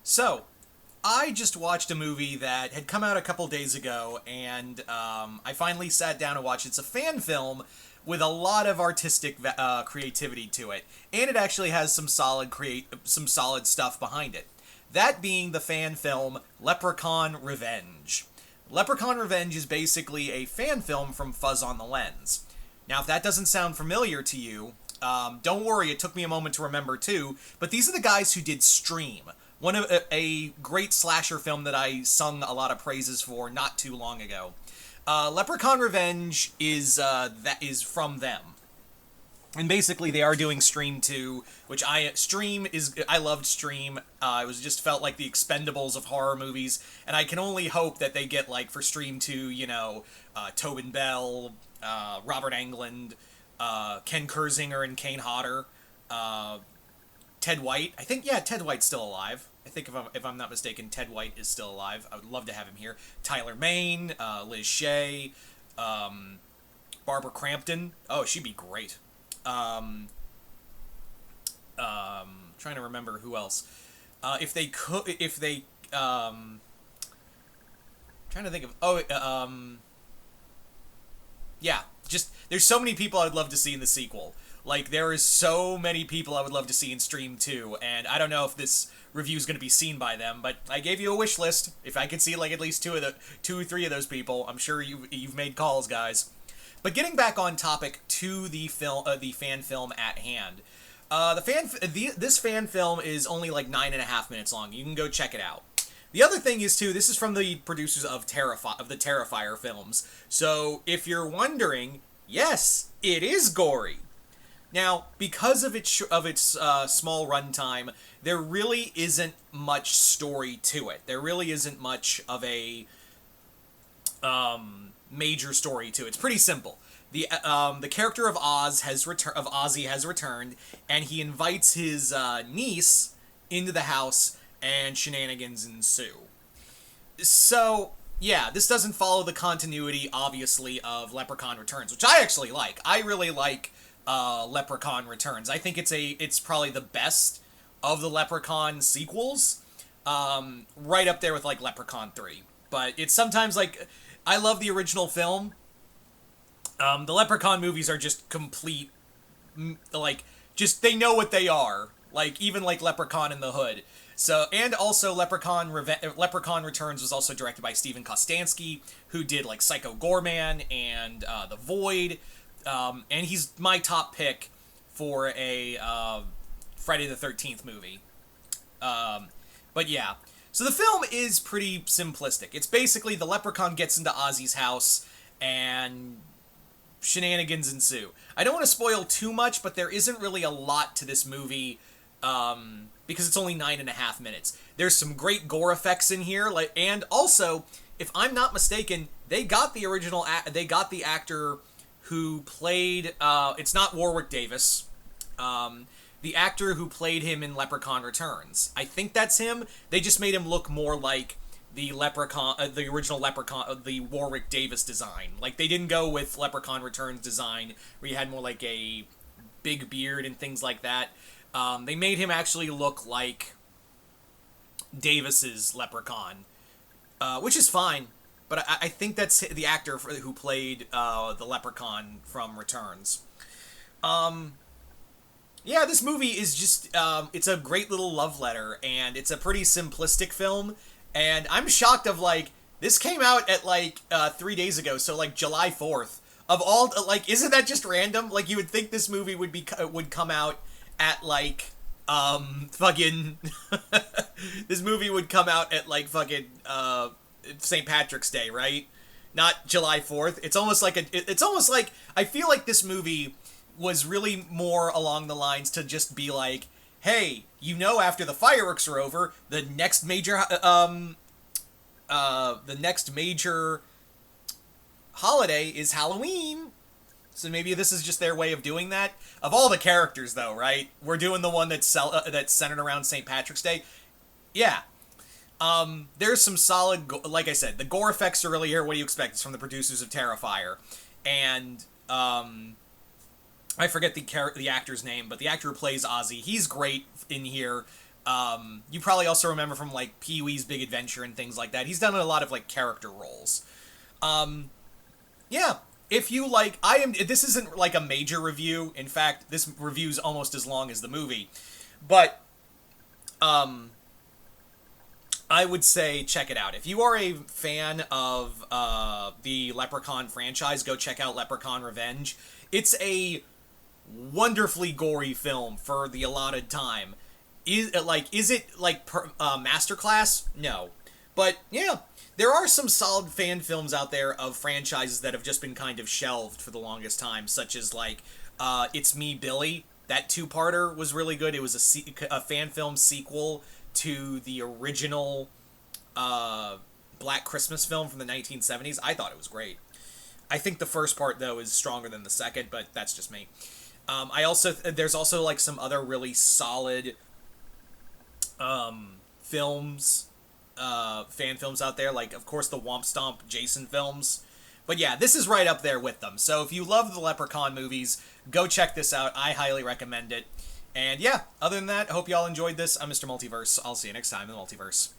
So, I just watched a movie that had come out a couple days ago, and I finally sat down and watched. It's a fan film with a lot of artistic creativity to it, and it actually has some solid stuff behind it. That being the fan film Leprechaun Revenge. Leprechaun Revenge is basically a fan film from Fuzz on the Lens. Now, if that doesn't sound familiar to you, don't worry, it took me a moment to remember too, but these are the guys who did Stream, one of a great slasher film that I sung a lot of praises for not too long ago. Leprechaun Revenge is from them. And basically, they are doing Stream 2, which I loved Stream. It was just felt like the Expendables of horror movies, and I can only hope that they get, like, for Stream 2, Tobin Bell, Robert Englund, Ken Kersinger and Kane Hodder, Ted White. I think, yeah, Ted White's still alive. I think if I'm not mistaken, Ted White is still alive. I would love to have him here. Tyler Mane, Liz Shea, Barbara Crampton. Oh, she'd be great. Trying to remember who else. Trying to think of. Yeah, just there's so many people I would love to see in the sequel. Like, there is so many people I would love to see in Stream 2, and I don't know if this review is going to be seen by them, but I gave you a wish list. If I could see, like, at least two or three of those people, I'm sure you've made calls, guys. But getting back on topic to the fan film at hand. This fan film is only like 9.5 minutes long. You can go check it out. The other thing is too, this is from the producers of the Terrifier films. So if you're wondering, yes, it is gory. Now, because of its small runtime, there really isn't much story to it. There really isn't much of a major story to it. It's pretty simple. The character of Ozzy has returned, and he invites his niece into the house, and shenanigans ensue. So, yeah, this doesn't follow the continuity, obviously, of Leprechaun Returns, which I actually like. I really like Leprechaun Returns. I think it's probably the best of the Leprechaun sequels, right up there with, like, Leprechaun 3. But it's sometimes, like, I love the original film. The Leprechaun movies are just complete, like, just, they know what they are. Like, even, like, Leprechaun in the Hood. So, and also Leprechaun Returns was also directed by Steven Kostanski, who did, like, Psycho Gorman and The Void. And he's my top pick for a Friday the 13th movie. But yeah. So the film is pretty simplistic. It's basically the leprechaun gets into Ozzy's house and shenanigans ensue. I don't want to spoil too much, but there isn't really a lot to this movie because it's only 9.5 minutes. There's some great gore effects in here, and also, if I'm not mistaken, they got the actor who played. It's not Warwick Davis. The actor who played him in Leprechaun Returns. I think that's him. They just made him look more like the the original Leprechaun, the Warwick Davis design. Like, they didn't go with Leprechaun Returns design, where you had more like a big beard and things like that. They made him actually look like Davis's Leprechaun, which is fine. But I think that's the actor who played the Leprechaun from Returns. Yeah, this movie is just, it's a great little love letter, and it's a pretty simplistic film, and I'm shocked of, like, this came out at, like, 3 days ago, so, like, July 4th. Of all, like, isn't that just random? Like, you would think this movie would come out at, like, fucking, this movie would come out at, like, fucking, St. Patrick's Day, right? Not July 4th. It's almost like, I feel like this movie was really more along the lines to just be like, hey, after the fireworks are over, the next major holiday is Halloween. So maybe this is just their way of doing that. Of all the characters, though, right? We're doing the one that's centered around St. Patrick's Day. Yeah. There's some solid, like I said, the gore effects are really here. What do you expect? It's from the producers of Terrifier. And, I forget the actor's name, but the actor who plays Ozzy, he's great in here. You probably also remember from like Pee-wee's Big Adventure and things like that. He's done a lot of like character roles. Yeah, if you like, this isn't like a major review. In fact, this review's almost as long as the movie. But I would say check it out. If you are a fan of the Leprechaun franchise, go check out Leprechaun Revenge. It's a wonderfully gory film for the allotted time. Is it like masterclass? No, but yeah, there are some solid fan films out there of franchises that have just been kind of shelved for the longest time, such as like It's Me, Billy. That two-parter was really good. It was a fan film sequel to the original Black Christmas film from the 1970s. I thought it was great. I think the first part, though, is stronger than the second, but that's just me. There's also like some other really solid films, fan films out there, like of course the Womp Stomp Jason films. But yeah, this is right up there with them. So if you love the Leprechaun movies, go check this out. I highly recommend it. And yeah, other than that, I hope y'all enjoyed this. I'm Mr. Multiverse. I'll see you next time in the Multiverse.